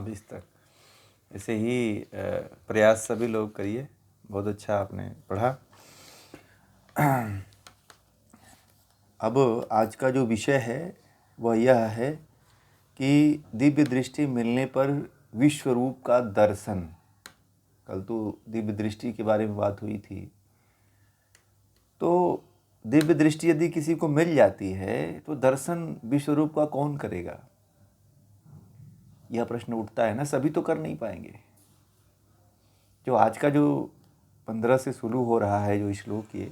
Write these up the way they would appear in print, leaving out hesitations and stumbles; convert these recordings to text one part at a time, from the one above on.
20 तक ऐसे ही प्रयास सभी लोग करिए। बहुत अच्छा आपने पढ़ा। अब आज का जो विषय है वह यह है कि दिव्य दृष्टि मिलने पर विश्व रूप का दर्शन। कल तो दिव्य दृष्टि के बारे में बात हुई थी। तो दिव्य दृष्टि यदि किसी को मिल जाती है तो दर्शन विश्व रूप का कौन करेगा, यह प्रश्न उठता है ना। सभी तो कर नहीं पाएंगे। जो आज का जो 15 से शुरू हो रहा है जो श्लोक ये,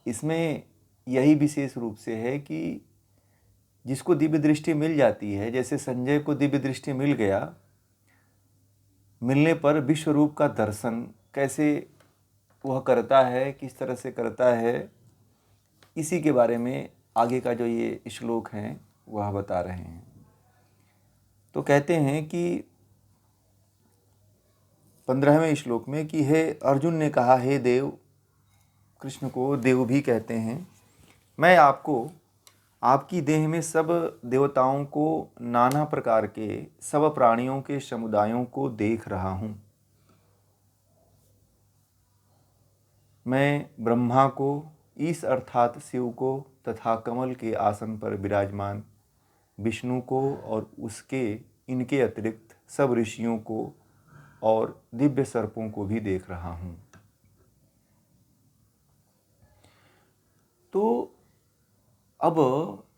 इसमें यही विशेष रूप से है कि जिसको दिव्य दृष्टि मिल जाती है, जैसे संजय को दिव्य दृष्टि मिल गया, मिलने पर विश्व रूप का दर्शन कैसे वह करता है, किस तरह से करता है, इसी के बारे में आगे का जो ये श्लोक हैं वह बता रहे हैं। तो कहते हैं कि 15वें श्लोक में कि हे अर्जुन ने कहा, हे देव, कृष्ण को देव भी कहते हैं, मैं आपको आपकी देह में सब देवताओं को, नाना प्रकार के सब प्राणियों के समुदायों को देख रहा हूँ। मैं ब्रह्मा को, ईश अर्थात शिव को, तथा कमल के आसन पर विराजमान विष्णु को और उसके इनके अतिरिक्त सब ऋषियों को और दिव्य सर्पों को भी देख रहा हूँ। तो अब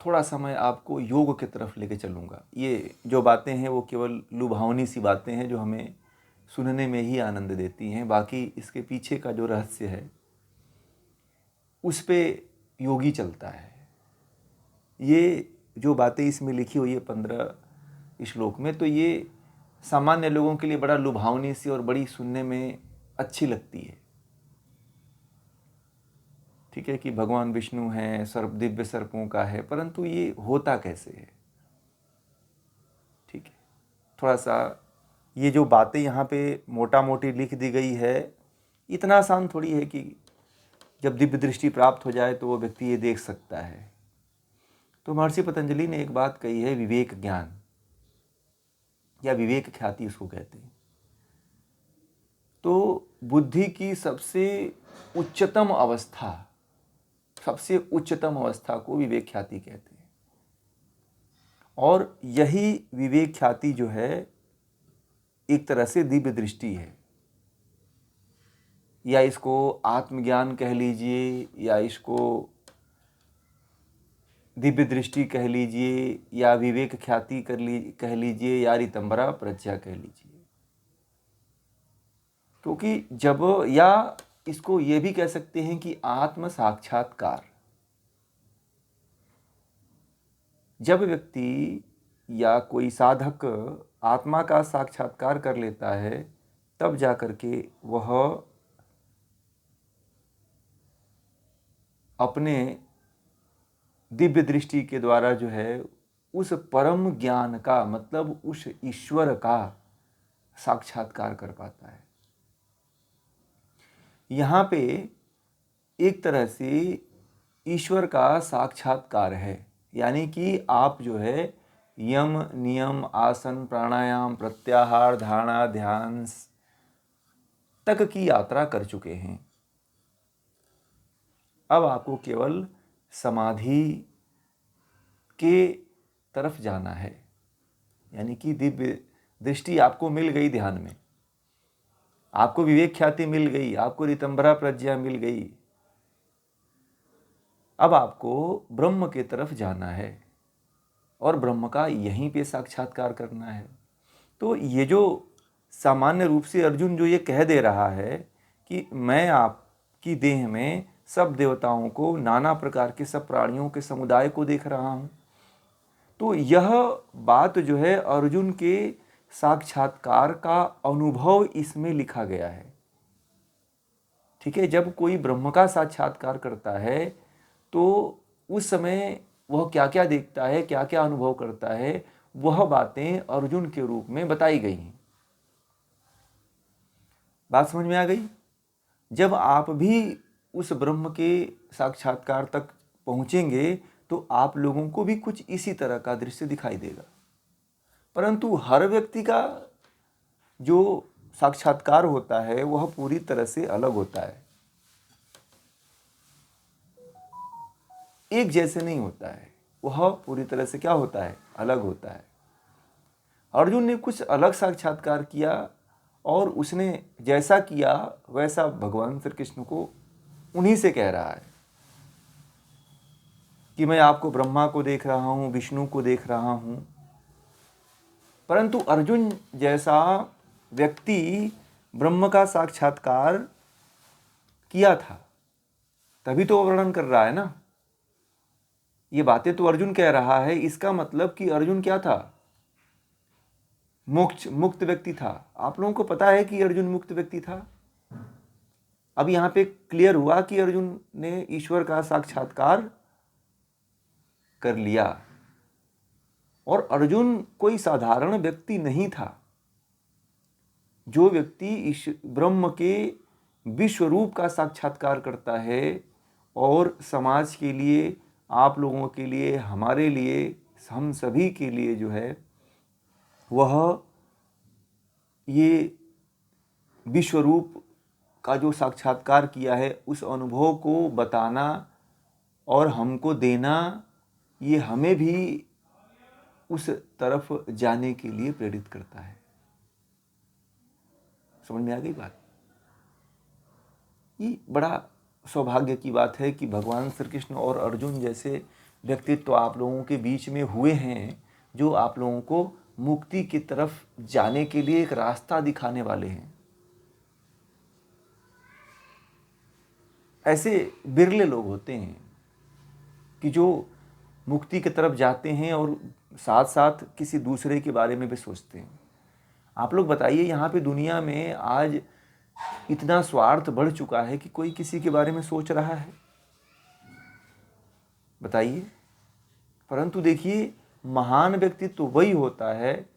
थोड़ा समय आपको योग की तरफ लेके चलूँगा। ये जो बातें हैं वो केवल लुभावनी सी बातें हैं जो हमें सुनने में ही आनंद देती हैं। बाकी इसके पीछे का जो रहस्य है उस पे योगी चलता है। ये जो बातें इसमें लिखी हुई है 15 श्लोक में, तो ये सामान्य लोगों के लिए बड़ा लुभावनी सी और बड़ी सुनने में अच्छी लगती है। ठीक है कि भगवान विष्णु हैं, सर्प दिव्य सर्पों का है, परंतु ये होता कैसे है। ठीक है, थोड़ा सा ये जो बातें यहाँ पे मोटा मोटी लिख दी गई है, इतना आसान थोड़ी है कि जब दिव्य दृष्टि प्राप्त हो जाए तो वो व्यक्ति ये देख सकता है। तो महर्षि पतंजलि ने एक बात कही है, विवेक ज्ञान या विवेक ख्याति उसको कहते हैं। तो बुद्धि की सबसे उच्चतम अवस्था, सबसे उच्चतम अवस्था को विवेक ख्याति कहते हैं। और यही विवेक ख्याति जो है एक तरह से दिव्य दृष्टि है, या इसको आत्मज्ञान कह लीजिए, या इसको दिव्य दृष्टि कह लीजिए, या विवेक ख्याति कह लीजिए, या ऋतंभरा प्रज्ञा कह लीजिए। क्योंकि जब, या इसको ये भी कह सकते हैं कि आत्म साक्षात्कार, जब व्यक्ति या कोई साधक आत्मा का साक्षात्कार कर लेता है तब जाकर के वह अपने दिव्य दृष्टि के द्वारा जो है उस परम ज्ञान का, मतलब उस ईश्वर का साक्षात्कार कर पाता है। यहाँ पे एक तरह से ईश्वर का साक्षात्कार है, यानी कि आप जो है यम नियम आसन प्राणायाम प्रत्याहार धारणा ध्यान तक की यात्रा कर चुके हैं। अब आपको केवल समाधि के तरफ जाना है, यानी कि दिव्य दृष्टि आपको मिल गई ध्यान में, आपको विवेक ख्याति मिल गई, आपको ऋतंभरा प्रज्ञा मिल गई। अब आपको ब्रह्म के तरफ जाना है और ब्रह्म का यहीं पे साक्षात्कार करना है। तो ये जो सामान्य रूप से अर्जुन जो ये कह दे रहा है कि मैं आपकी देह में सब देवताओं को, नाना प्रकार के सब प्राणियों के समुदाय को देख रहा हूँ, तो यह बात जो है अर्जुन के साक्षात्कार का अनुभव इसमें लिखा गया है। ठीक है, जब कोई ब्रह्म का साक्षात्कार करता है तो उस समय वह क्या क्या देखता है, क्या क्या अनुभव करता है, वह बातें अर्जुन के रूप में बताई गई हैं। बात समझ में आ गई? जब आप भी उस ब्रह्म के साक्षात्कार तक पहुंचेंगे तो आप लोगों को भी कुछ इसी तरह का दृश्य दिखाई देगा। परंतु हर व्यक्ति का जो साक्षात्कार होता है वह पूरी तरह से अलग होता है, एक जैसे नहीं होता है, वह पूरी तरह से क्या होता है, अलग होता है। अर्जुन ने कुछ अलग साक्षात्कार किया और उसने जैसा किया वैसा भगवान श्री कृष्ण को उन्हीं से कह रहा है कि मैं आपको ब्रह्मा को देख रहा हूँ, विष्णु को देख रहा हूँ। परंतु अर्जुन जैसा व्यक्ति ब्रह्म का साक्षात्कार किया था तभी तो वो वर्णन कर रहा है ना। ये बातें तो अर्जुन कह रहा है, इसका मतलब कि अर्जुन क्या था, मुक्त व्यक्ति था। आप लोगों को पता है कि अर्जुन मुक्त व्यक्ति था। अब यहाँ पे क्लियर हुआ कि अर्जुन ने ईश्वर का साक्षात्कार कर लिया और अर्जुन कोई साधारण व्यक्ति नहीं था। जो व्यक्ति ब्रह्म के विश्व रूप का साक्षात्कार करता है और समाज के लिए, आप लोगों के लिए, हमारे लिए, हम सभी के लिए जो है वह ये विश्व रूप का जो साक्षात्कार किया है उस अनुभव को बताना और हमको देना, ये हमें भी उस तरफ जाने के लिए प्रेरित करता है। समझ में आ गई बात? ये बड़ा सौभाग्य की बात है कि भगवान श्री कृष्ण और अर्जुन जैसे व्यक्तित्व आप लोगों के बीच में हुए हैं, जो आप लोगों को मुक्ति की तरफ जाने के लिए एक रास्ता दिखाने वाले हैं। ऐसे बिरले लोग होते हैं कि जो मुक्ति की तरफ जाते हैं और साथ साथ किसी दूसरे के बारे में भी सोचते हैं। आप लोग बताइए, यहाँ पे दुनिया में आज इतना स्वार्थ बढ़ चुका है कि कोई किसी के बारे में सोच रहा है? बताइए। परंतु देखिए, महान व्यक्ति तो वही होता है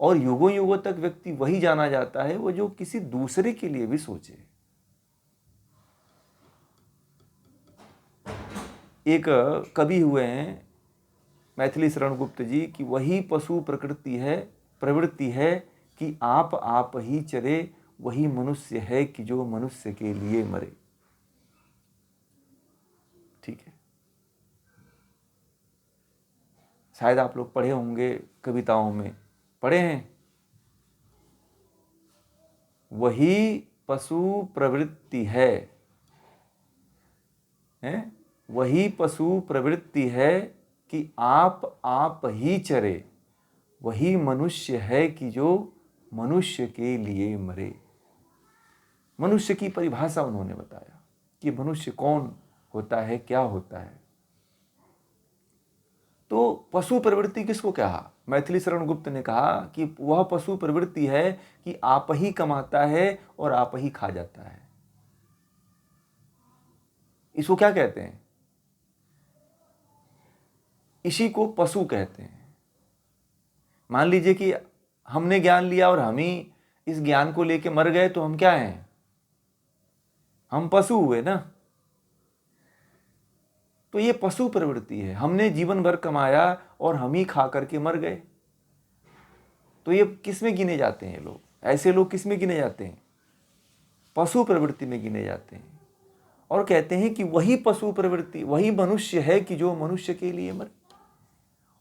और युगों युगों तक व्यक्ति वही जाना जाता है वो जो किसी दूसरे के लिए भी सोचे। एक कवि हुए हैं मैथिली शरण गुप्त जी कि वही पशु प्रवृत्ति है कि आप ही चरे, वही मनुष्य है कि जो मनुष्य के लिए मरे। ठीक है, शायद आप लोग पढ़े होंगे, कविताओं में पढ़े हैं, वही पशु प्रवृत्ति है, वही पशु प्रवृत्ति है कि आप ही चरे, वही मनुष्य है कि जो मनुष्य के लिए मरे। मनुष्य की परिभाषा उन्होंने बताया कि मनुष्य कौन होता है, क्या होता है। तो पशु प्रवृत्ति किसको कहा? मैथिली शरण गुप्त ने कहा कि वह पशु प्रवृत्ति है कि आप ही कमाता है और आप ही खा जाता है। इसको क्या कहते हैं? इसी को पशु कहते हैं। मान लीजिए कि हमने ज्ञान लिया और हम ही इस ज्ञान को लेके मर गए, तो हम क्या हैं? हम पशु हुए ना। तो ये पशु प्रवृत्ति है। हमने जीवन भर कमाया और हम ही खा करके मर गए, तो ये किस में गिने जाते हैं लोग? ऐसे लोग किस में गिने जाते हैं? पशु प्रवृत्ति में गिने जाते हैं। और कहते हैं कि वही पशु प्रवृत्ति, वही मनुष्य है कि जो मनुष्य के लिए मरे।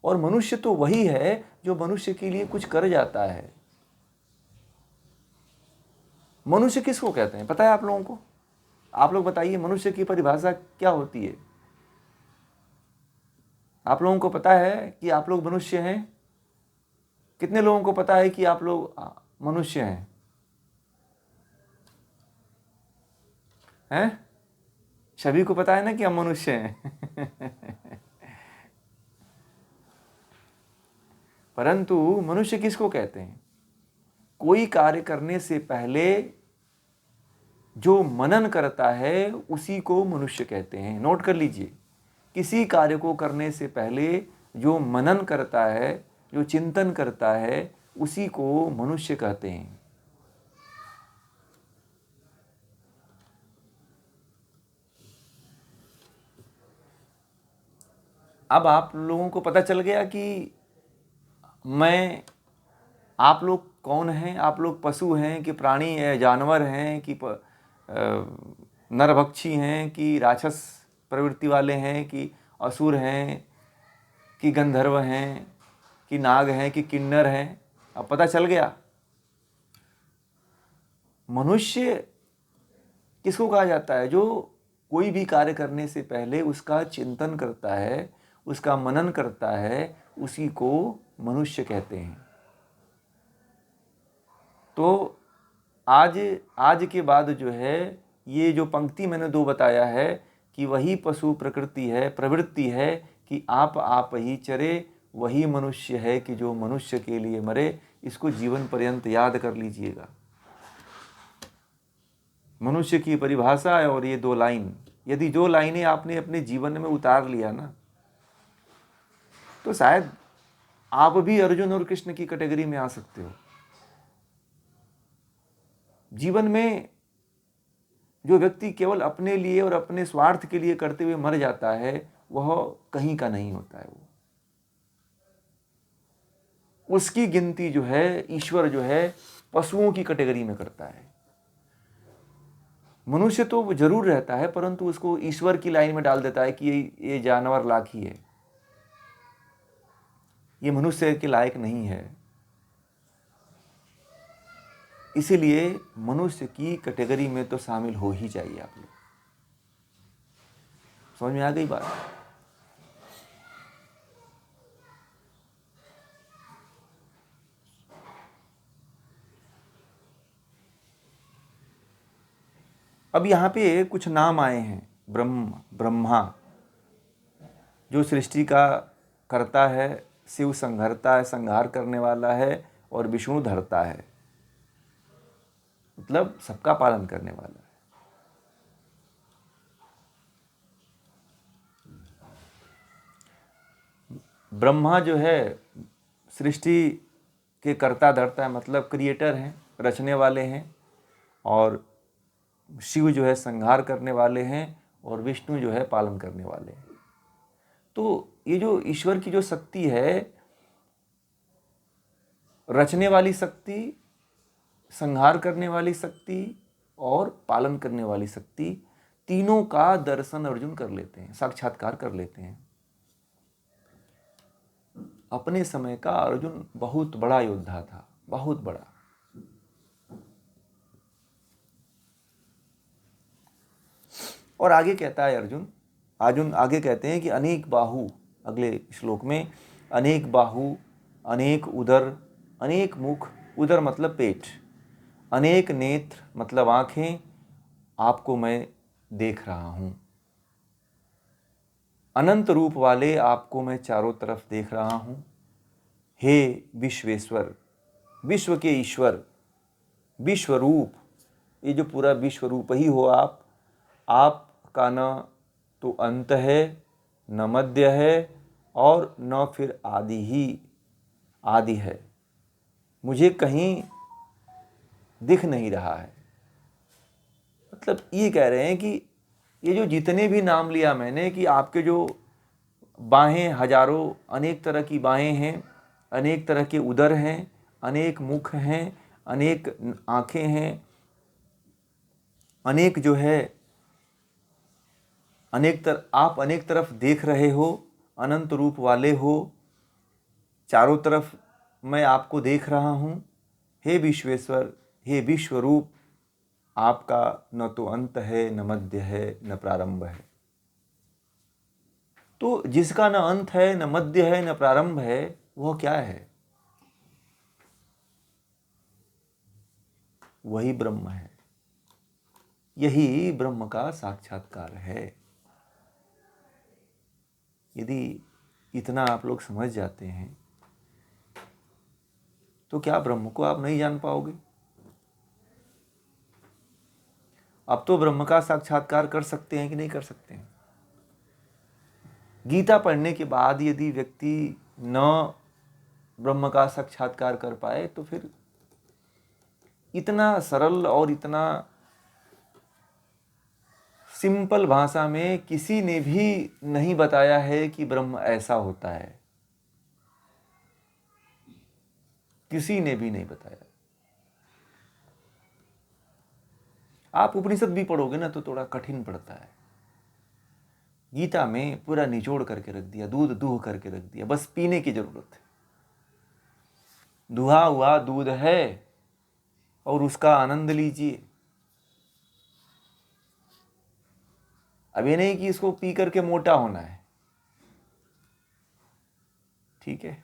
और मनुष्य तो वही है जो मनुष्य के लिए कुछ कर जाता है। मनुष्य किसको कहते हैं पता है आप लोगों को? आप लोग बताइए, मनुष्य की परिभाषा क्या होती है? आप लोगों को पता है कि आप लोग मनुष्य हैं? कितने लोगों को पता है कि आप लोग मनुष्य हैं? हैं? सभी को पता है ना कि हम मनुष्य हैं। परंतु मनुष्य किसको कहते हैं? कोई कार्य करने से पहले जो मनन करता है उसी को मनुष्य कहते हैं। नोट कर लीजिए, किसी कार्य को करने से पहले जो मनन करता है, जो चिंतन करता है, उसी को मनुष्य कहते हैं। अब आप लोगों को पता चल गया कि मैं, आप लोग कौन हैं? आप लोग पशु हैं कि प्राणी है, जानवर हैं कि नरभक्षी हैं कि राक्षस प्रवृत्ति वाले हैं कि असुर हैं कि गंधर्व हैं कि नाग हैं कि किन्नर हैं? अब पता चल गया। मनुष्य किसको कहा जाता है? जो कोई भी कार्य करने से पहले उसका चिंतन करता है, उसका मनन करता है, उसी को मनुष्य कहते हैं। तो आज के बाद जो है, ये जो पंक्ति मैंने दो बताया है कि वही पशु प्रकृति है, प्रवृत्ति है कि आप ही चरे, वही मनुष्य है कि जो मनुष्य के लिए मरे। इसको जीवन पर्यंत याद कर लीजिएगा। मनुष्य की परिभाषा है और ये दो लाइन, यदि दो लाइनें आपने अपने जीवन में उतार लिया ना, तो शायद आप भी अर्जुन और कृष्ण की कैटेगरी में आ सकते हो। जीवन में जो व्यक्ति केवल अपने लिए और अपने स्वार्थ के लिए करते हुए मर जाता है, वह कहीं का नहीं होता है। उसकी गिनती जो है, ईश्वर जो है पशुओं की कैटेगरी में करता है। मनुष्य तो जरूर रहता है, परंतु उसको ईश्वर की लाइन में डाल देता है कि ये जानवर लाखी है, ये मनुष्य के लायक नहीं है। इसीलिए मनुष्य की कैटेगरी में तो शामिल हो ही चाहिए आप लोग। समझ में आ गई बात? अब यहाँ पे कुछ नाम आए हैं। ब्रह्मा जो सृष्टि का करता है, शिव संहरता है, संहार करने वाला है, और विष्णु धरता है, मतलब सबका पालन करने वाला है। ब्रह्मा जो है सृष्टि के कर्ता धरता है, मतलब क्रिएटर हैं, रचने वाले हैं, और शिव जो है संहार करने वाले हैं, और विष्णु जो है पालन करने वाले हैं। तो ये जो ईश्वर की जो शक्ति है, रचने वाली शक्ति, संहार करने वाली शक्ति और पालन करने वाली शक्ति, तीनों का दर्शन अर्जुन कर लेते हैं, साक्षात्कार कर लेते हैं। अपने समय का अर्जुन बहुत बड़ा योद्धा था, बहुत बड़ा। और आगे कहता है अर्जुन आगे कहते हैं कि अनेक बाहु, अगले श्लोक में, अनेक बाहु, अनेक उदर, अनेक मुख, उदर मतलब पेट, अनेक नेत्र मतलब आंखें, आपको मैं देख रहा हूं। अनंत रूप वाले आपको मैं चारों तरफ देख रहा हूं। हे विश्वेश्वर, विश्व के ईश्वर, विश्वरूप, ये जो पूरा विश्वरूप ही हो आपका न तो अंत है, न मध्य है, और न फिर आदि है। मुझे कहीं दिख नहीं रहा है। मतलब ये कह रहे हैं कि ये जो जितने भी नाम लिया मैंने, कि आपके जो बाहें हजारों, अनेक तरह की बाहें हैं, अनेक तरह के उदर हैं, अनेक मुख हैं, अनेक आंखें हैं, अनेक जो है आप अनेक तरफ देख रहे हो, अनंत रूप वाले हो, चारों तरफ मैं आपको देख रहा हूं। हे विश्वेश्वर, हे विश्वरूप, आपका न तो अंत है, न मध्य है, न प्रारंभ है। तो जिसका न अंत है, न मध्य है, न प्रारंभ है, वह क्या है? वही ब्रह्म है। यही ब्रह्म का साक्षात्कार है। यदि इतना आप लोग समझ जाते हैं, तो क्या ब्रह्म को आप नहीं जान पाओगे? अब तो ब्रह्म का साक्षात्कार कर सकते हैं कि नहीं कर सकते हैं? गीता पढ़ने के बाद यदि व्यक्ति न ब्रह्म का साक्षात्कार कर पाए, तो फिर इतना सरल और इतना सिंपल भाषा में किसी ने भी नहीं बताया है कि ब्रह्म ऐसा होता है। किसी ने भी नहीं बताया। आप उपनिषद भी पढ़ोगे ना तो थोड़ा कठिन पड़ता है। गीता में पूरा निचोड़ करके रख दिया, दूध दूह करके रख दिया, बस पीने की जरूरत है। दुहा हुआ दूध है और उसका आनंद लीजिए। अब ये नहीं कि इसको पी करके मोटा होना है, ठीक है,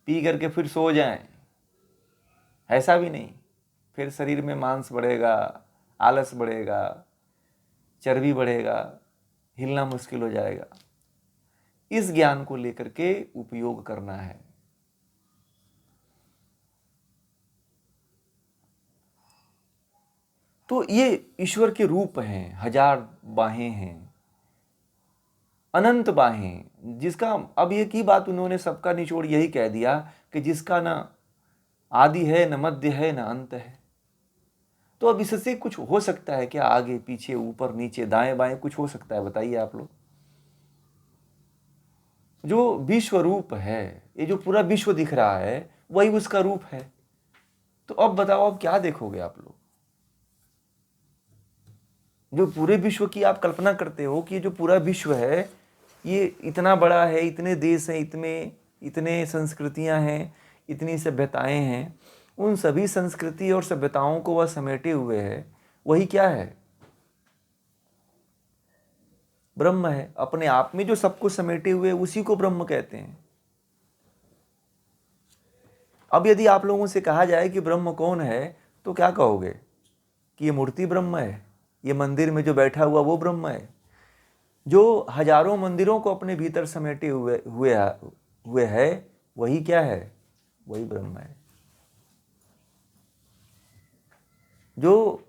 पी करके फिर सो जाएं, ऐसा भी नहीं। फिर शरीर में मांस बढ़ेगा, आलस बढ़ेगा, चर्बी बढ़ेगा, हिलना मुश्किल हो जाएगा। इस ज्ञान को लेकर के उपयोग करना है। तो ये ईश्वर के रूप हैं, 1000 बाहें हैं, अनंत बाहें, जिसका अब ये की बात उन्होंने सबका निचोड़ यही कह दिया कि जिसका ना आदि है, न मध्य है, न अंत है। तो अब इससे कुछ हो सकता है क्या? आगे पीछे ऊपर नीचे दाएं बाएं कुछ हो सकता है? बताइए आप लोग। जो विश्व रूप है, ये जो पूरा विश्व दिख रहा है वही उसका रूप है। तो अब बताओ, अब क्या देखोगे आप लोग? जो पूरे विश्व की आप कल्पना करते हो कि जो पूरा विश्व है ये इतना बड़ा है, इतने देश हैं, इतने संस्कृतियां हैं, इतनी सभ्यताएं हैं, उन सभी संस्कृति और सभ्यताओं को वह समेटे हुए है, वही क्या है? ब्रह्म है। अपने आप में जो सबको समेटे हुए उसी को ब्रह्म कहते हैं। अब यदि आप लोगों से कहा जाए कि ब्रह्म कौन है तो क्या कहोगे? कि ये मूर्ति ब्रह्म है, ये मंदिर में जो बैठा हुआ वो ब्रह्म है। जो हजारों मंदिरों को अपने भीतर समेटे हुए है वही क्या है? वही ब्रह्म है। जो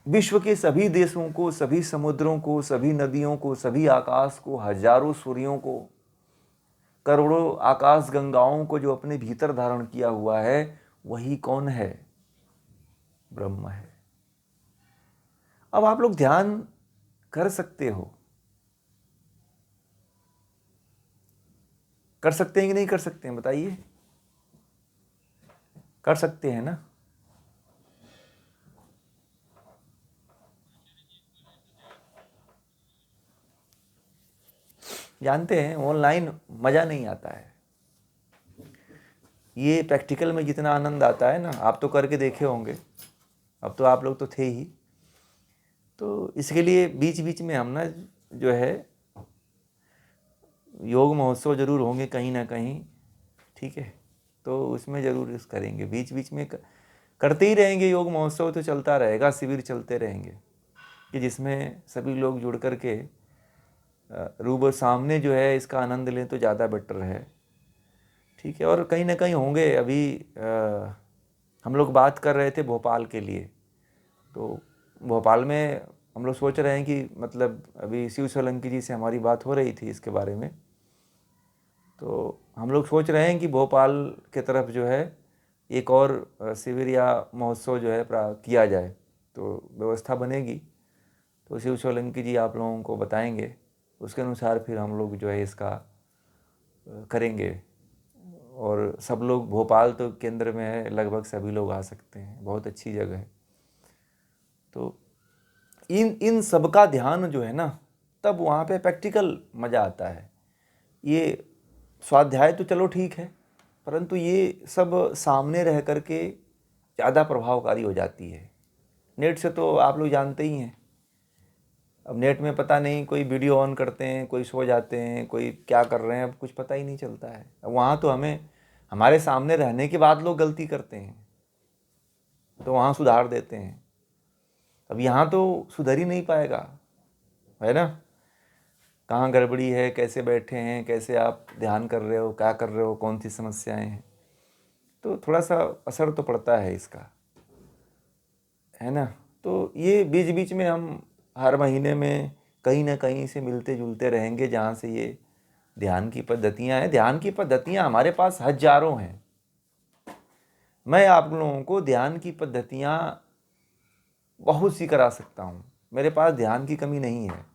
विश्व के सभी देशों को, सभी समुद्रों को, सभी नदियों को, सभी आकाश को, हजारों सूर्यों को, करोड़ों आकाश गंगाओं को जो अपने भीतर धारण किया हुआ है वही कौन है? ब्रह्म है। अब आप लोग ध्यान कर सकते हो, कर सकते हैं कि नहीं कर सकते हैं? बताइए। कर सकते हैं ना? जानते हैं ऑनलाइन मज़ा नहीं आता है। ये प्रैक्टिकल में जितना आनंद आता है ना, आप तो करके देखे होंगे, अब तो आप लोग तो थे ही। तो इसके लिए बीच बीच में हम ना जो है योग महोत्सव जरूर होंगे कहीं ना कहीं, ठीक है? तो उसमें ज़रूर इस करेंगे, बीच बीच में करते ही रहेंगे। योग महोत्सव तो चलता रहेगा, शिविर चलते रहेंगे कि जिसमें सभी लोग जुड़ कर के रूबो सामने जो है इसका आनंद लें तो ज़्यादा बेटर है, ठीक है? और कहीं ना कहीं होंगे। अभी हम लोग बात कर रहे थे भोपाल के लिए, तो भोपाल में हम लोग सोच रहे हैं कि मतलब अभी शिव सोलंकी जी से हमारी बात हो रही थी इसके बारे में, तो हम लोग सोच रहे हैं कि भोपाल के तरफ जो है एक और शिविर या महोत्सव जो है किया जाए, तो व्यवस्था बनेगी तो शिव सोलंकी जी आप लोगों को बताएंगे, उसके अनुसार फिर हम लोग जो है इसका करेंगे। और सब लोग, भोपाल तो केंद्र में है, लगभग सभी लोग आ सकते हैं, बहुत अच्छी जगह है। तो इन सब का ध्यान जो है ना, तब वहाँ पे प्रैक्टिकल मज़ा आता है। ये स्वाध्याय तो चलो ठीक है, परंतु ये सब सामने रह कर के ज़्यादा प्रभावकारी हो जाती है। नेट से तो आप लोग जानते ही हैं, अब नेट में पता नहीं, कोई वीडियो ऑन करते हैं, कोई सो जाते हैं, कोई क्या कर रहे हैं, अब कुछ पता ही नहीं चलता है। अब वहाँ तो हमारे सामने रहने के बाद लोग गलती करते हैं तो वहाँ सुधार देते हैं। अब यहाँ तो सुधर ही नहीं पाएगा, है ना? कहाँ गड़बड़ी है, कैसे बैठे हैं, कैसे आप ध्यान कर रहे हो, क्या कर रहे हो, कौन सी समस्याएं हैं, तो थोड़ा सा असर तो पड़ता है इसका, है ना? तो ये बीच बीच में हम हर महीने में कहीं ना कहीं से मिलते जुलते रहेंगे, जहाँ से ये ध्यान की पद्धतियाँ हैं। ध्यान की पद्धतियाँ हमारे पास हजारों हैं। मैं आप लोगों को ध्यान की पद्धतियाँ बहुत सी करा सकता हूँ, मेरे पास ध्यान की कमी नहीं है।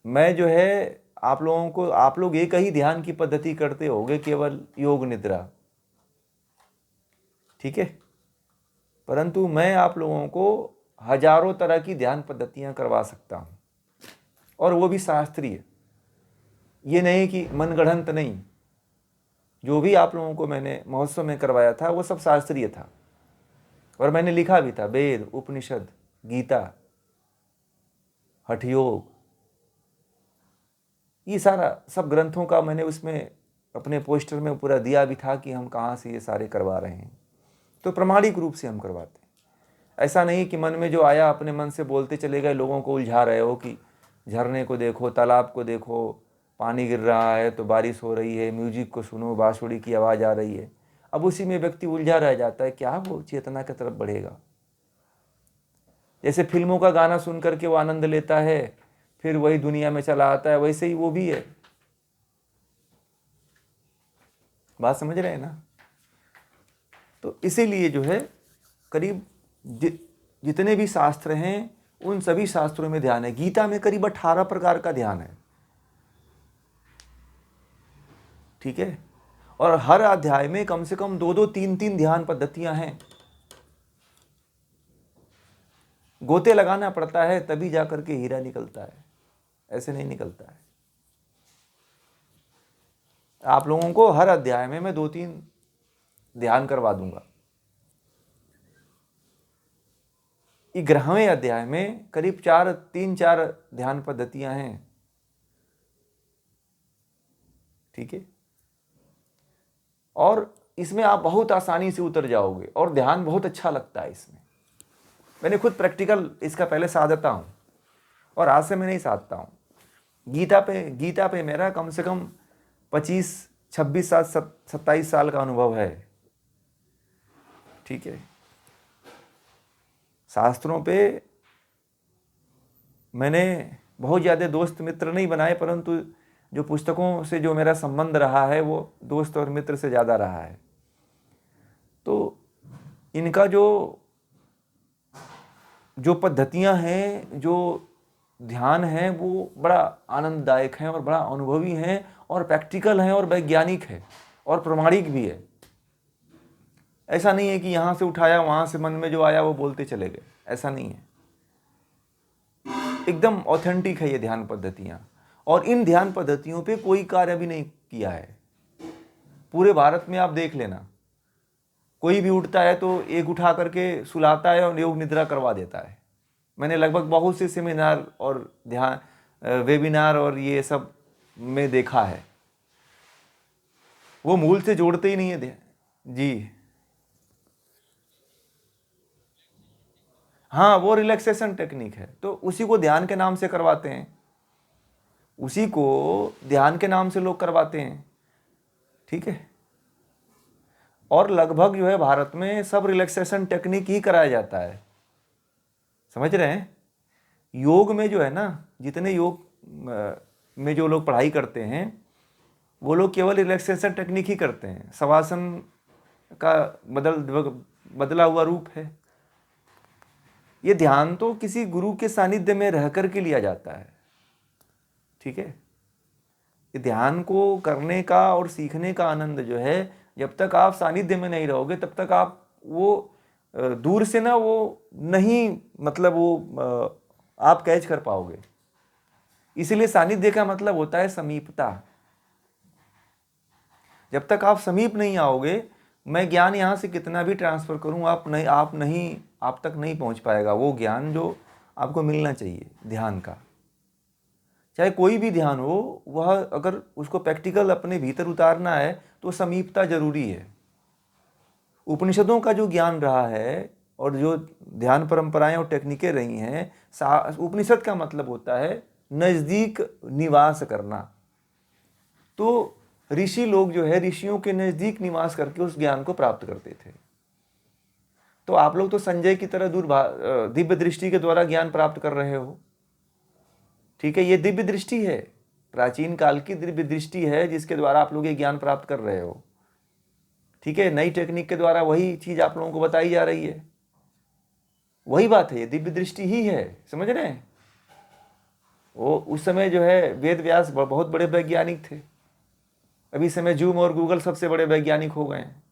मैं जो है आप लोग एक ही ध्यान की पद्धति करते होगे, केवल योग निद्रा, ठीक है। परंतु मैं आप लोगों को हजारों तरह की ध्यान पद्धतियां करवा सकता हूं, और वो भी शास्त्रीय। ये नहीं कि मनगढ़ंत नहीं। जो भी आप लोगों को मैंने महोत्सव में करवाया था वो सब शास्त्रीय था, और मैंने लिखा भी था, वेद, उपनिषद, गीता, हठ योग, ये सारा सब ग्रंथों का मैंने उसमें अपने पोस्टर में पूरा दिया भी था कि हम कहाँ से ये सारे करवा रहे हैं। तो प्रामाणिक रूप से हम करवाते हैं। ऐसा नहीं कि मन में जो आया अपने मन से बोलते चले गए, लोगों को उलझा रहे हो कि झरने को देखो, तालाब को देखो, पानी गिर रहा है तो बारिश हो रही है, म्यूजिक को सुनो, बांसुरी की आवाज़ आ रही है। अब उसी में व्यक्ति उलझा रह जाता है, क्या वो चेतना की तरफ बढ़ेगा। जैसे फिल्मों का गाना सुन करके वो आनंद लेता है, फिर वही दुनिया में चला आता है, वैसे ही वो भी है। बात समझ रहे हैं ना। तो इसीलिए जो है करीब जितने भी शास्त्र हैं उन सभी शास्त्रों में ध्यान है। गीता में करीब 18 प्रकार का ध्यान है, ठीक है। और हर अध्याय में कम से कम 2-2, 3-3 ध्यान पद्धतियां हैं। गोते लगाना पड़ता है तभी जाकर के हीरा निकलता है, ऐसे नहीं निकलता है। आप लोगों को हर अध्याय में मैं 2-3 ध्यान करवा दूंगा। 11वें अध्याय में करीब 3-4 ध्यान पद्धतियां हैं, ठीक है। और इसमें आप बहुत आसानी से उतर जाओगे, और ध्यान बहुत अच्छा लगता है इसमें। मैंने खुद प्रैक्टिकल इसका पहले साधता हूँ, और आज से मैं नहीं साधता हूँ। गीता पे मेरा कम से कम 25, 26, 27 साल का अनुभव है, ठीक है। शास्त्रों पे मैंने बहुत ज़्यादा दोस्त मित्र नहीं बनाए, परंतु जो पुस्तकों से जो मेरा संबंध रहा है वो दोस्त और मित्र से ज़्यादा रहा है। तो इनका जो पद्धतियां हैं, जो ध्यान है, वो बड़ा आनंददायक है और बड़ा अनुभवी है और प्रैक्टिकल है और वैज्ञानिक है और प्रमाणिक भी है। ऐसा नहीं है कि यहाँ से उठाया वहाँ से मन में जो आया वो बोलते चले गए, ऐसा नहीं है। एकदम ऑथेंटिक है ये ध्यान पद्धतियाँ। और इन ध्यान पद्धतियों पे कोई कार्य भी नहीं किया है। पूरे भारत में आप देख लेना, कोई भी उठता है तो एक उठा करके सुलाता है और योग निद्रा करवा देता है। मैंने लगभग बहुत से सेमिनार और ध्यान वेबिनार और ये सब में देखा है, वो मूल से जोड़ते ही नहीं है ध्यान जी। हाँ, वो रिलैक्सेशन टेक्निक है, तो उसी को ध्यान के नाम से करवाते हैं, उसी को ध्यान के नाम से लोग करवाते हैं, ठीक है। और लगभग जो है भारत में सब रिलैक्सेशन टेक्निक ही कराया जाता है, समझ रहे हैं। योग में जो है ना, जितने योग में जो लोग पढ़ाई करते हैं वो लोग केवल रिलैक्सेशन टेक्निक ही करते हैं। शवासन का बदला हुआ रूप है। ये ध्यान तो किसी गुरु के सानिध्य में रह कर के लिया जाता है, ठीक है। ये ध्यान को करने का और सीखने का आनंद जो है, जब तक आप सानिध्य में नहीं रहोगे तब तक आप वो दूर से ना वो नहीं, मतलब वो आप कैच कर पाओगे। इसीलिए सानिध्य का मतलब होता है समीपता। जब तक आप समीप नहीं आओगे, मैं ज्ञान यहाँ से कितना भी ट्रांसफर करूँ, आप तक नहीं पहुँच पाएगा वो ज्ञान जो आपको मिलना चाहिए ध्यान का। चाहे कोई भी ध्यान हो, वह अगर उसको प्रैक्टिकल अपने भीतर उतारना है तो समीपता जरूरी है। उपनिषदों का जो ज्ञान रहा है और जो ध्यान परंपराएं और टेक्निकें रही हैं, उपनिषद का मतलब होता है नज़दीक निवास करना। तो ऋषि लोग जो है ऋषियों के नज़दीक निवास करके उस ज्ञान को प्राप्त करते थे। तो आप लोग तो संजय की तरह दिव्य दृष्टि के द्वारा ज्ञान प्राप्त कर रहे हो, ठीक है। ये दिव्य दृष्टि है, प्राचीन काल की दिव्य दृष्टि है जिसके द्वारा आप लोग ये ज्ञान प्राप्त कर रहे हो, ठीक है। नई टेक्निक के द्वारा वही चीज आप लोगों को बताई जा रही है, वही बात है, ये दिव्य दृष्टि ही है, समझ रहे हैं। वो उस समय जो है वेद व्यास बहुत बड़े वैज्ञानिक थे। अभी समय जूम और गूगल सबसे बड़े वैज्ञानिक हो गए हैं,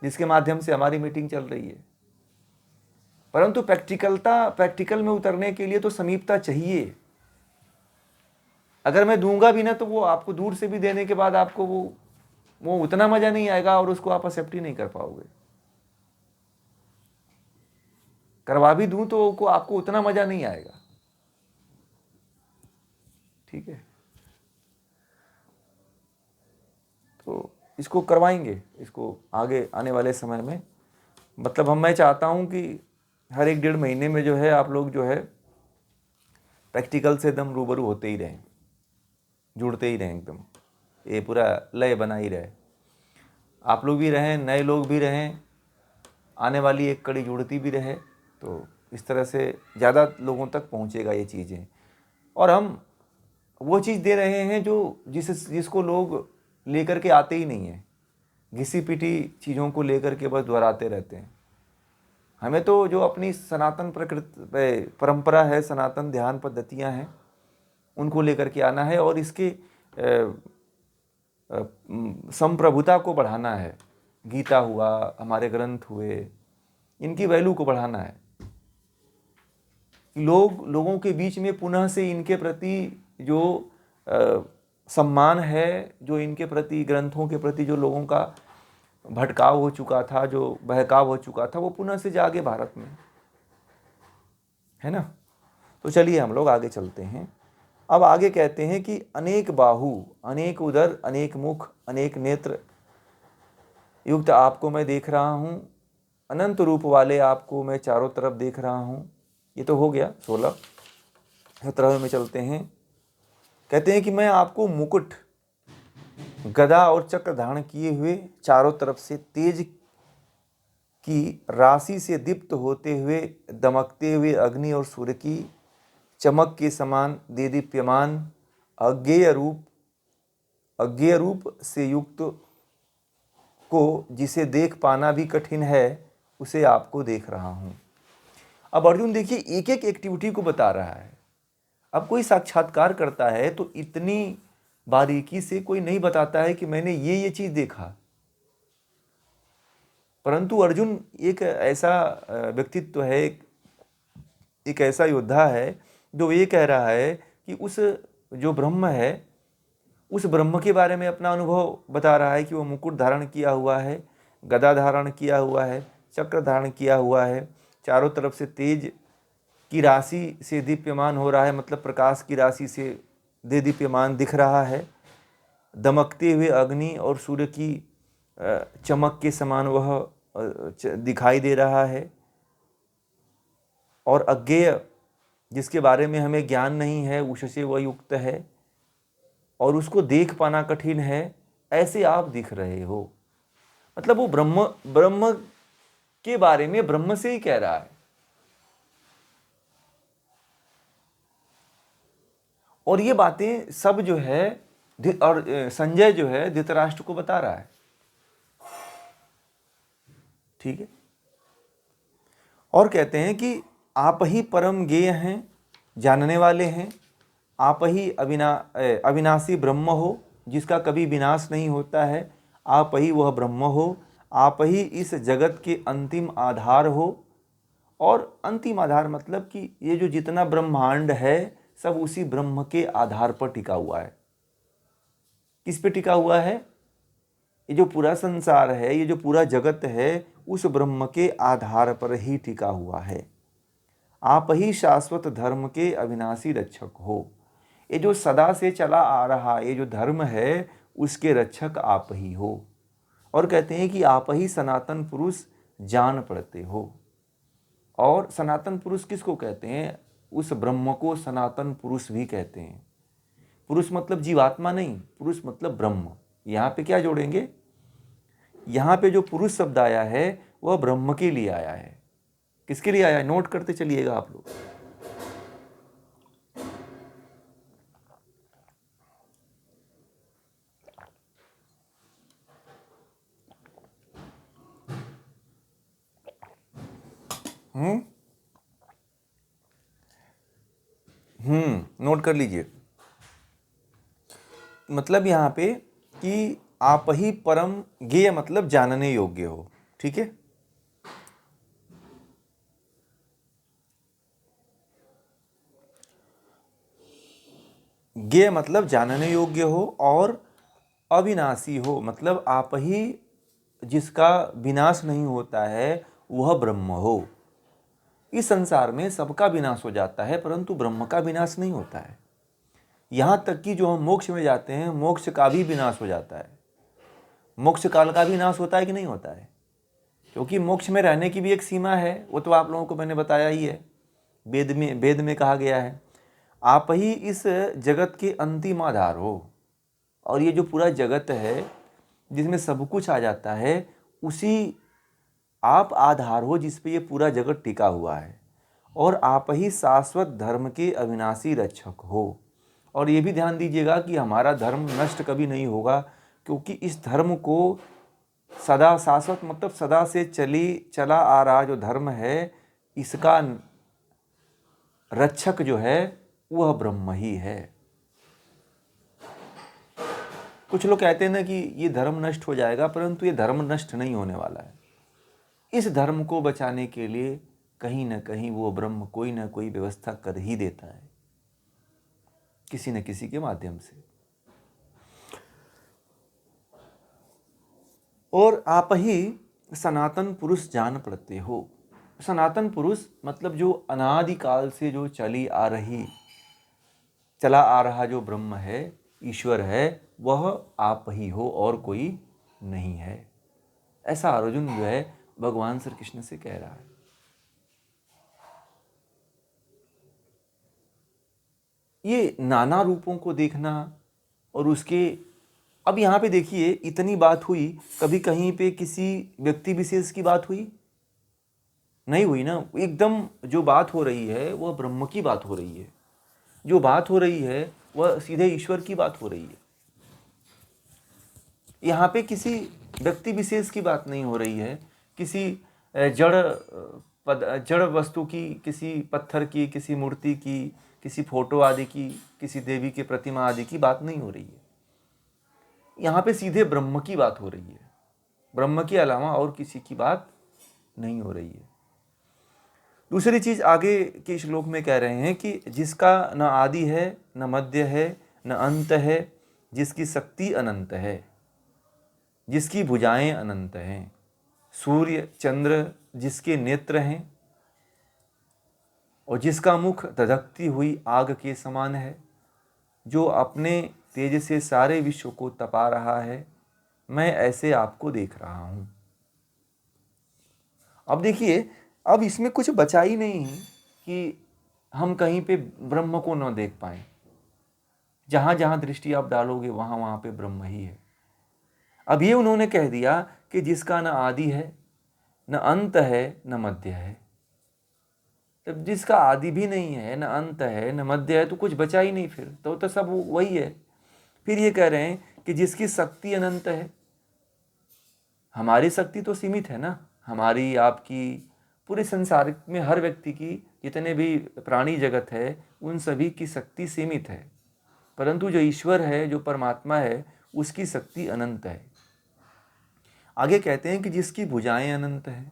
जिसके माध्यम से हमारी मीटिंग चल रही है। परंतु प्रैक्टिकल में उतरने के लिए तो समीपता चाहिए। अगर मैं दूंगा भी ना तो वो आपको दूर से भी देने के बाद आपको वो उतना मजा नहीं आएगा और उसको आप एक्सेप्ट ही नहीं कर पाओगे। करवा भी दूं तो आपको उतना मजा नहीं आएगा। ठीक है, तो इसको करवाएंगे, इसको आगे आने वाले समय में। मतलब मैं चाहता हूं कि हर 1-1.5 महीने में जो है आप लोग जो है प्रैक्टिकल से एकदम रूबरू होते ही रहें, जुड़ते ही रहें, एकदम ये पूरा लय बना ही रहे। आप लोग भी रहें, नए लोग भी रहें, आने वाली एक कड़ी जुड़ती भी रहे, तो इस तरह से ज़्यादा लोगों तक पहुँचेगा ये चीज़ें। और हम वो चीज़ दे रहे हैं जो जिसको लोग लेकर के आते ही नहीं हैं, घिसी पिटी चीज़ों को लेकर के बस दोहराते रहते हैं। हमें तो जो अपनी सनातन परंपरा है, सनातन ध्यान पद्धतियाँ हैं, उनको लेकर के आना है और इसके संप्रभुता को बढ़ाना है। गीता हुआ, हमारे ग्रंथ हुए, इनकी वैल्यू को बढ़ाना है। लोगों के बीच में पुनः से इनके प्रति जो सम्मान है, जो इनके प्रति, ग्रंथों के प्रति जो लोगों का भटकाव हो चुका था, जो बहकाव हो चुका था, वो पुनः से जागे भारत में, है ना। तो चलिए हम लोग आगे चलते हैं। अब आगे कहते हैं कि अनेक बाहु, अनेक उदर, अनेक मुख, अनेक नेत्र युक्त आपको मैं देख रहा हूँ, अनंत रूप वाले आपको मैं चारों तरफ देख रहा हूँ। ये तो हो गया 16। 17वें में चलते हैं। कहते हैं कि मैं आपको मुकुट, गदा और चक्र धारण किए हुए, चारों तरफ से तेज की राशि से दीप्त होते हुए, दमकते हुए अग्नि और सूर्य की चमक के समान देदीप्यमान अज्ञेय रूप से युक्त को, जिसे देख पाना भी कठिन है, उसे आपको देख रहा हूं। अब अर्जुन देखिए एक एक एक्टिविटी को बता रहा है। अब कोई साक्षात्कार करता है तो इतनी बारीकी से कोई नहीं बताता है कि मैंने ये चीज देखा। परंतु अर्जुन एक ऐसा व्यक्तित्व है, एक ऐसा योद्धा है जो ये कह रहा है कि उस जो ब्रह्म है, उस ब्रह्म के बारे में अपना अनुभव बता रहा है कि वो मुकुट धारण किया हुआ है, गदा धारण किया हुआ है, चक्र धारण किया हुआ है, चारों तरफ से तेज की राशि से दीप्यमान हो रहा है, मतलब प्रकाश की राशि से दीप्यमान दिख रहा है, दमकते हुए अग्नि और सूर्य की चमक के समान वह दिखाई दे रहा है, और अज्ञेय जिसके बारे में हमें ज्ञान नहीं है उससे वह युक्त है और उसको देख पाना कठिन है, ऐसे आप दिख रहे हो। मतलब वो ब्रह्म के बारे में ब्रह्म से ही कह रहा है। और ये बातें सब जो है, और संजय जो है धृतराष्ट्र को बता रहा है। ठीक है, और कहते हैं कि आप ही परम गेय हैं, जानने वाले हैं, आप ही अविनाशी ब्रह्म हो, जिसका कभी विनाश नहीं होता है, आप ही वह ब्रह्म हो, आप ही इस जगत के अंतिम आधार हो। और अंतिम आधार मतलब कि ये जो जितना ब्रह्मांड है सब उसी ब्रह्म के आधार पर टिका हुआ है। किस पे टिका हुआ है? ये जो पूरा संसार है, ये जो पूरा जगत है, उस ब्रह्म के आधार पर ही टिका हुआ है। आप ही शाश्वत धर्म के अविनाशी रक्षक हो। ये जो सदा से चला आ रहा ये जो धर्म है, उसके रक्षक आप ही हो। और कहते हैं कि आप ही सनातन पुरुष जान पड़ते हो। और सनातन पुरुष किसको कहते हैं? उस ब्रह्म को सनातन पुरुष भी कहते हैं। पुरुष मतलब जीवात्मा नहीं, पुरुष मतलब ब्रह्म। यहाँ पे क्या जोड़ेंगे? यहाँ पे जो पुरुष शब्द आया है वह ब्रह्म के लिए आया है। किसके लिए आया है? नोट करते चलिएगा आप लोग। नोट कर लीजिए। मतलब यहाँ पे कि आप ही परम ज्ञेय मतलब जानने योग्य हो। ठीक है, ज्ञेय मतलब जानने योग्य हो, और अविनाशी हो मतलब आप ही जिसका विनाश नहीं होता है वह ब्रह्म हो। इस संसार में सबका विनाश हो जाता है परंतु ब्रह्म का विनाश नहीं होता है। यहाँ तक कि जो हम मोक्ष में जाते हैं मोक्ष का भी विनाश हो जाता है। मोक्ष काल का भी नाश होता है कि नहीं होता है? क्योंकि मोक्ष में रहने की भी एक सीमा है, वो तो आप लोगों को मैंने बताया ही है। वेद में कहा गया है आप ही इस जगत के अंतिम आधार हो। और ये जो पूरा जगत है जिसमें सब कुछ आ जाता है, उसी आप आधार हो जिस पे ये पूरा जगत टिका हुआ है। और आप ही शाश्वत धर्म के अविनाशी रक्षक हो। और ये भी ध्यान दीजिएगा कि हमारा धर्म नष्ट कभी नहीं होगा, क्योंकि इस धर्म को सदा शाश्वत मतलब सदा से चला आ रहा जो धर्म है, इसका रक्षक जो है वह ब्रह्म ही है। कुछ लोग कहते हैं ना कि ये धर्म नष्ट हो जाएगा, परंतु ये धर्म नष्ट नहीं होने वाला है। इस धर्म को बचाने के लिए कहीं ना कहीं वो ब्रह्म कोई ना कोई व्यवस्था कर ही देता है, किसी न किसी के माध्यम से। और आप ही सनातन पुरुष जान पड़ते हो। सनातन पुरुष मतलब जो अनादिकाल से जो चला आ रहा जो ब्रह्म है, ईश्वर है, वह आप ही हो और कोई नहीं है। ऐसा अर्जुन जो है भगवान श्री कृष्ण से कह रहा है। ये नाना रूपों को देखना और उसके, अब यहाँ पे देखिए इतनी बात हुई, कभी कहीं पे किसी व्यक्ति विशेष की बात हुई नहीं हुई ना। एकदम जो बात हो रही है वह ब्रह्म की बात हो रही है। जो बात हो रही है वह सीधे ईश्वर की बात हो रही है। यहाँ पे किसी व्यक्ति विशेष की बात नहीं हो रही है, किसी जड़ वस्तु की, किसी पत्थर की, किसी मूर्ति की, किसी फोटो आदि की, किसी देवी के प्रतिमा आदि की बात नहीं हो रही है। यहाँ पे सीधे ब्रह्म की बात हो रही है। ब्रह्म के अलावा और किसी की बात नहीं हो रही है। दूसरी चीज आगे के श्लोक में कह रहे हैं कि जिसका न आदि है, न मध्य है, न अंत है, जिसकी शक्ति अनंत है, जिसकी भुजाएं अनंत हैं, सूर्य चंद्र जिसके नेत्र हैं, और जिसका मुख धधकती हुई आग के समान है, जो अपने तेज से सारे विश्व को तपा रहा है, मैं ऐसे आपको देख रहा हूं। अब देखिए, अब इसमें कुछ बचा ही नहीं है कि हम कहीं पे ब्रह्म को न देख पाए। जहां जहां दृष्टि आप डालोगे वहां वहां पे ब्रह्म ही है। अब ये उन्होंने कह दिया कि जिसका न आदि है, न अंत है, न मध्य है। तब जिसका आदि भी नहीं है, न अंत है, न मध्य है, तो कुछ बचा ही नहीं फिर तो सब वही है। फिर ये कह रहे हैं कि जिसकी शक्ति अनंत है। हमारी शक्ति तो सीमित है ना, हमारी आपकी पूरे संसार में हर व्यक्ति की, जितने भी प्राणी जगत है उन सभी की शक्ति सीमित है। परंतु जो ईश्वर है, जो परमात्मा है, उसकी शक्ति अनंत है। आगे कहते हैं कि जिसकी भुजाएं अनंत हैं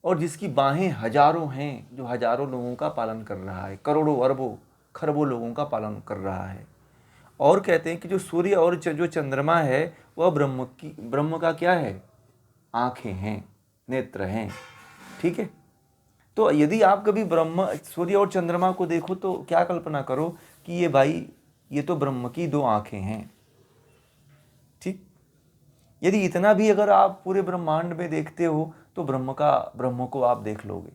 और जिसकी बाहें हजारों हैं, जो हजारों लोगों का पालन कर रहा है, करोड़ों अरबों खरबों लोगों का पालन कर रहा है। और कहते हैं कि जो सूर्य और जो चंद्रमा है वह ब्रह्म का क्या है? आंखें हैं, नेत्र हैं। ठीक है, तो यदि आप कभी ब्रह्म सूर्य और चंद्रमा को देखो तो क्या कल्पना करो कि ये भाई, ये तो ब्रह्म की दो आंखें हैं। ठीक, यदि इतना भी अगर आप पूरे ब्रह्मांड में देखते हो तो ब्रह्म को आप देख लोगे।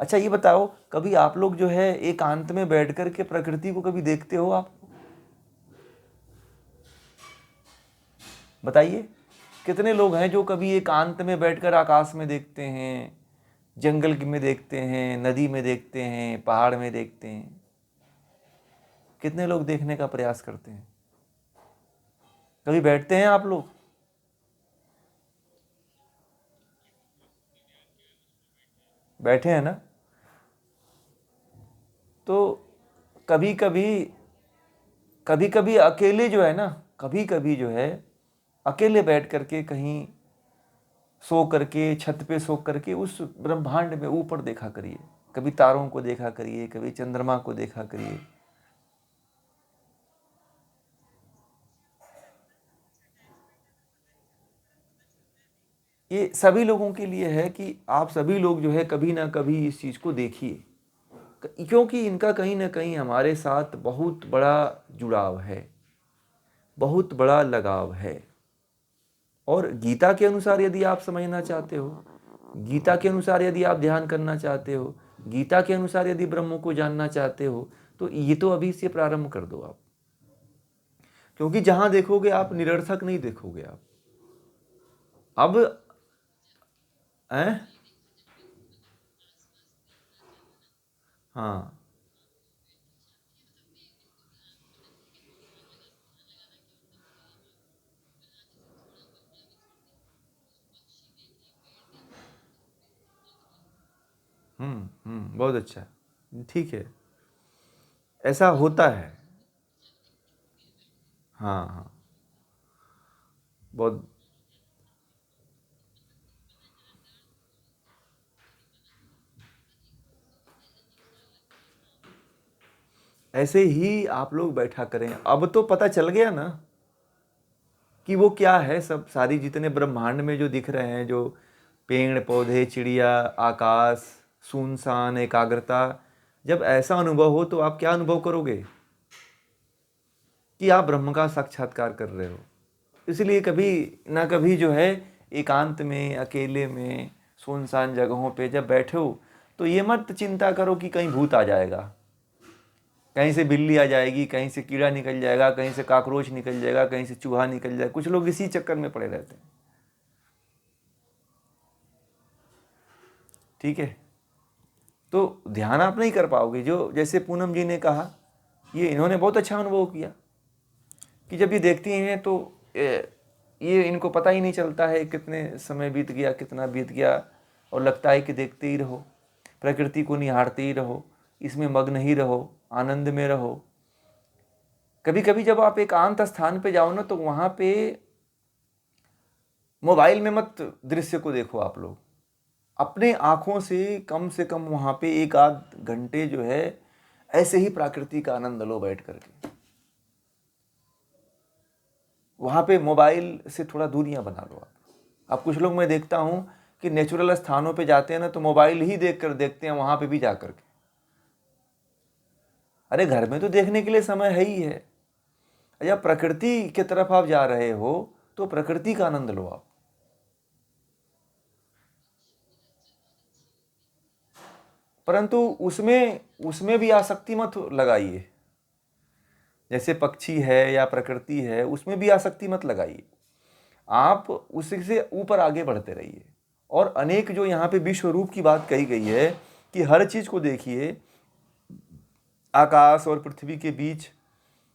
अच्छा ये बताओ, कभी आप लोग जो है एकांत में बैठ कर के प्रकृति को कभी देखते हो आप? बताइए, कितने लोग हैं जो कभी एकांत में बैठकर आकाश में देखते हैं, जंगल में देखते हैं, नदी में देखते हैं, पहाड़ में देखते हैं? कितने लोग देखने का प्रयास करते हैं? कभी बैठते हैं आप लोग? बैठे हैं ना? तो कभी कभी कभी कभी अकेले जो है ना, कभी कभी जो है अकेले बैठ करके कहीं सो करके, छत पे सो करके उस ब्रह्मांड में ऊपर देखा करिए, कभी तारों को देखा करिए, कभी चंद्रमा को देखा करिए। ये सभी लोगों के लिए है कि आप सभी लोग जो है कभी ना कभी इस चीज़ को देखिए, क्योंकि इनका कहीं ना कहीं हमारे साथ बहुत बड़ा जुड़ाव है, बहुत बड़ा लगाव है। और गीता के अनुसार यदि आप समझना चाहते हो, गीता के अनुसार यदि आप ध्यान करना चाहते हो, गीता के अनुसार यदि ब्रह्म को जानना चाहते हो, तो ये तो अभी से प्रारंभ कर दो आप। क्योंकि जहां देखोगे आप निरर्थक नहीं देखोगे आप। अब हैं? हाँ। बहुत अच्छा, ठीक है, ऐसा होता है। हाँ हाँ, बहुत। ऐसे ही आप लोग बैठा करें। अब तो पता चल गया ना कि वो क्या है। सब सारी जितने ब्रह्मांड में जो दिख रहे हैं, जो पेड़ पौधे, चिड़िया, आकाश, सुनसान, एकाग्रता, जब ऐसा अनुभव हो तो आप क्या अनुभव करोगे कि आप ब्रह्म का साक्षात्कार कर रहे हो। इसलिए कभी ना कभी जो है एकांत में, अकेले में, सुनसान जगहों पे जब बैठे हो तो ये मत चिंता करो कि कहीं भूत आ जाएगा, कहीं से बिल्ली आ जाएगी, कहीं से कीड़ा निकल जाएगा, कहीं से कॉकरोच निकल जाएगा, कहीं से चूहा निकल जाएगा। कुछ लोग इसी चक्कर में पड़े रहते हैं। ठीक है, तो ध्यान आप नहीं कर पाओगे। जो जैसे पूनम जी ने कहा, ये इन्होंने बहुत अच्छा अनुभव किया कि जब ये देखती हैं तो ये इनको पता ही नहीं चलता है कितने समय बीत गया, कितना बीत गया, और लगता है कि देखते ही रहो, प्रकृति को निहारते ही रहो, इसमें मग्न ही रहो, आनंद में रहो। कभी कभी जब आप एकांत स्थान पे जाओ ना, तो वहाँ पे मोबाइल में मत दृश्य को देखो। आप लोग अपने आँखों से कम वहाँ पे एक आध घंटे जो है ऐसे ही प्रकृति का आनंद लो बैठ करके। वहाँ पे मोबाइल से थोड़ा दूरियां बना लो आप। अब कुछ लोग मैं देखता हूँ कि नेचुरल स्थानों पे जाते हैं ना, तो मोबाइल ही देख कर देखते हैं वहाँ पे भी जा करके। अरे घर में तो देखने के लिए समय है ही है। जब प्रकृति की तरफ आप जा रहे हो तो प्रकृति का आनंद लो आप। परंतु उसमें उसमें भी आसक्ति मत लगाइए। जैसे पक्षी है या प्रकृति है, उसमें भी आसक्ति मत लगाइए। आप उससे ऊपर आगे बढ़ते रहिए। और अनेक जो यहाँ पे विश्व रूप की बात कही गई है कि हर चीज को देखिए, आकाश और पृथ्वी के बीच,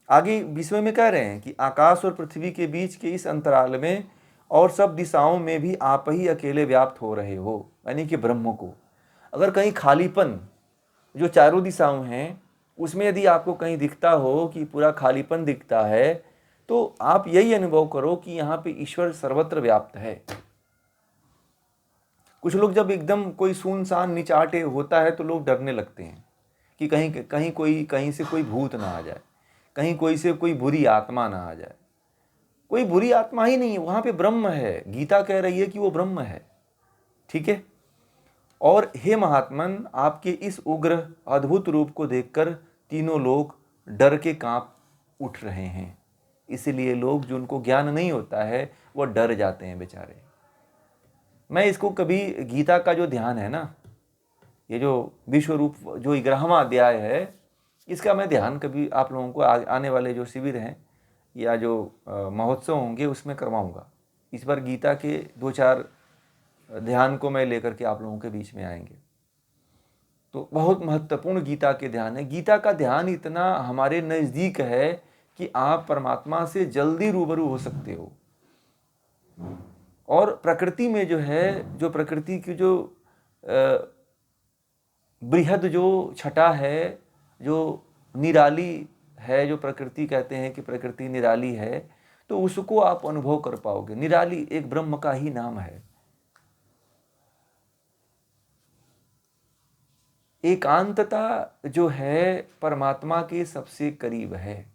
आगे विश्व में कह रहे हैं कि आकाश और पृथ्वी के बीच के इस अंतराल में और सब दिशाओं में भी आप ही अकेले व्याप्त हो रहे हो, यानी कि ब्रह्म को। अगर कहीं खालीपन जो चारों दिशाओं हैं उसमें यदि आपको कहीं दिखता हो कि पूरा खालीपन दिखता है, तो आप यही अनुभव करो कि यहाँ पे ईश्वर सर्वत्र व्याप्त है। कुछ लोग जब एकदम कोई सुनसान निचाटे होता है तो लोग डरने लगते हैं कि कहीं कहीं कोई कहीं से कोई भूत ना आ जाए, कहीं कोई से कोई बुरी आत्मा ना आ जाए। कोई बुरी आत्मा ही नहीं है, वहां पे ब्रह्म है। गीता कह रही है कि वो ब्रह्म है। ठीक है। और हे महात्मन, आपके इस उग्र अद्भुत रूप को देखकर तीनों लोग डर के कांप उठ रहे हैं। इसलिए लोग जिनको ज्ञान नहीं होता है वो डर जाते हैं बेचारे। मैं इसको कभी गीता का जो ध्यान है ना, ये जो विश्व रूप जो 11वां अध्याय है, इसका मैं ध्यान कभी आप लोगों को आने वाले जो शिविर हैं या जो महोत्सव होंगे उसमें करवाऊंगा। इस बार गीता के 2-4 ध्यान को मैं लेकर के आप लोगों के बीच में आएंगे। तो बहुत महत्वपूर्ण गीता के ध्यान है। गीता का ध्यान इतना हमारे नज़दीक है कि आप परमात्मा से जल्दी रूबरू हो सकते हो। और प्रकृति में जो है, जो प्रकृति की जो बृहद जो छटा है, जो निराली है, जो प्रकृति कहते हैं कि प्रकृति निराली है, तो उसको आप अनुभव कर पाओगे। निराली एक ब्रह्म का ही नाम है। एकांतता जो है परमात्मा के सबसे करीब है।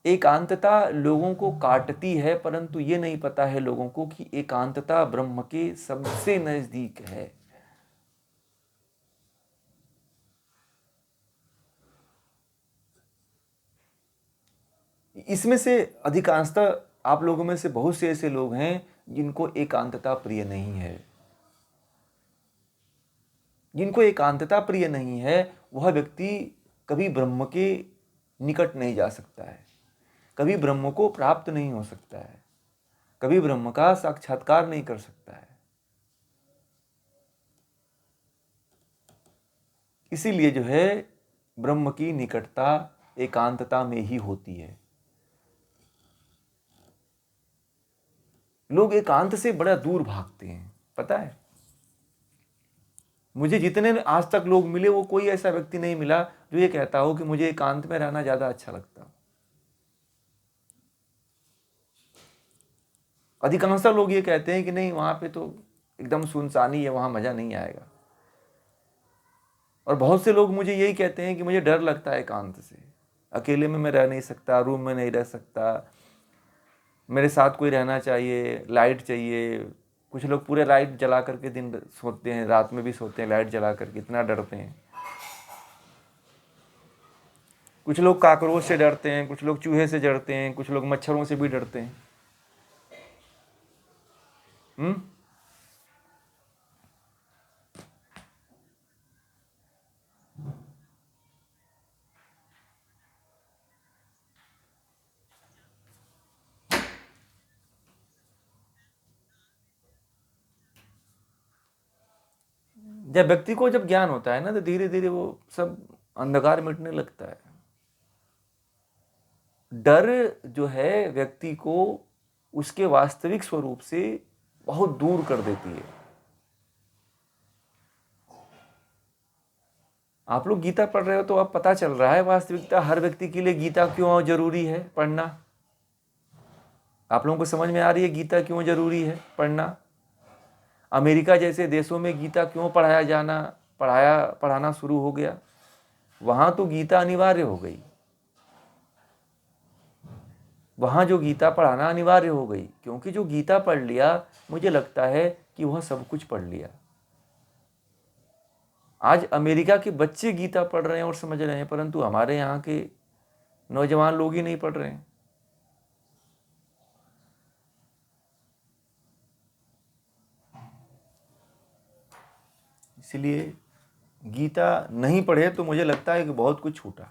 एकांतता लोगों को काटती है, परंतु ये नहीं पता है लोगों को कि एकांतता ब्रह्म के सबसे नजदीक है। इसमें से अधिकांशतः आप लोगों में से बहुत से ऐसे लोग हैं जिनको एकांतता प्रिय नहीं है। जिनको एकांतता प्रिय नहीं है, वह व्यक्ति कभी ब्रह्म के निकट नहीं जा सकता है, कभी ब्रह्म को प्राप्त नहीं हो सकता है, कभी ब्रह्म का साक्षात्कार नहीं कर सकता है। इसीलिए जो है ब्रह्म की निकटता एकांतता में ही होती है। लोग एकांत से बड़ा दूर भागते हैं, पता है। मुझे जितने आज तक लोग मिले, वो कोई ऐसा व्यक्ति नहीं मिला जो ये कहता हो कि मुझे एकांत में रहना ज्यादा अच्छा लगता। अधिकांश लोग ये कहते हैं कि नहीं, वहां पे तो एकदम सुनसानी है, वहां मजा नहीं आएगा। और बहुत से लोग मुझे यही कहते हैं कि मुझे डर लगता है एकांत से, अकेले में मैं रह नहीं सकता, रूम में नहीं रह सकता, मेरे साथ कोई रहना चाहिए, लाइट चाहिए। कुछ लोग पूरे लाइट जला करके दिन सोते हैं, रात में भी सोते हैं लाइट जला करके, इतना डरते हैं। कुछ लोग काकरोच से डरते हैं, कुछ लोग चूहे से डरते हैं, कुछ लोग मच्छरों से भी डरते हैं। जब व्यक्ति को जब ज्ञान होता है ना, तो धीरे धीरे वो सब अंधकार मिटने लगता है। डर जो है व्यक्ति को उसके वास्तविक स्वरूप से बहुत दूर कर देती है। आप लोग गीता पढ़ रहे हो तो अब पता चल रहा है वास्तविकता हर व्यक्ति के लिए गीता क्यों जरूरी है पढ़ना। आप लोगों को समझ में आ रही है गीता क्यों जरूरी है पढ़ना। अमेरिका जैसे देशों में गीता क्यों पढ़ाना शुरू हो गया। वहां तो गीता अनिवार्य हो गई, वहां जो गीता पढ़ाना अनिवार्य हो गई, क्योंकि जो गीता पढ़ लिया, मुझे लगता है कि वह सब कुछ पढ़ लिया। आज अमेरिका के बच्चे गीता पढ़ रहे हैं और समझ रहे हैं, परंतु हमारे यहाँ के नौजवान लोग ही नहीं पढ़ रहे हैं। इसलिए गीता नहीं पढ़े तो मुझे लगता है कि बहुत कुछ छूटा।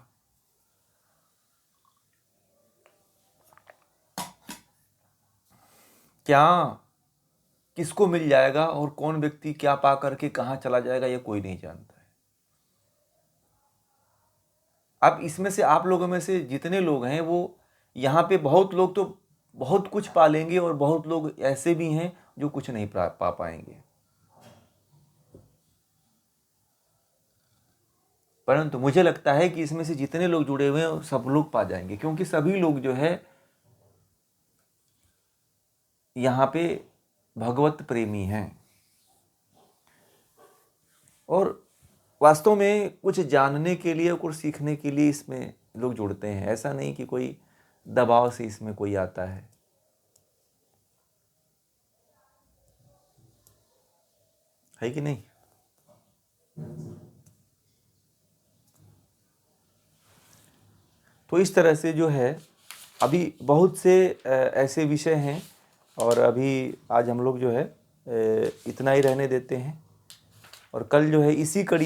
क्या किसको मिल जाएगा और कौन व्यक्ति क्या पा करके कहां चला जाएगा, ये कोई नहीं जानता है। अब इसमें से आप लोगों में से जितने लोग हैं, वो यहाँ पे बहुत लोग तो बहुत कुछ पा लेंगे और बहुत लोग ऐसे भी हैं जो कुछ नहीं पा पाएंगे। परंतु मुझे लगता है कि इसमें से जितने लोग जुड़े हुए हैं सब लोग पा जाएंगे, क्योंकि सभी लोग जो है यहाँ पे भगवत प्रेमी हैं और वास्तव में कुछ जानने के लिए, कुछ सीखने के लिए इसमें लोग जुड़ते हैं। ऐसा नहीं कि कोई दबाव से इसमें कोई आता है कि नहीं। तो इस तरह से जो है अभी बहुत से ऐसे विषय हैं, और अभी आज हम लोग जो है इतना ही रहने देते हैं, और कल जो है इसी कड़ी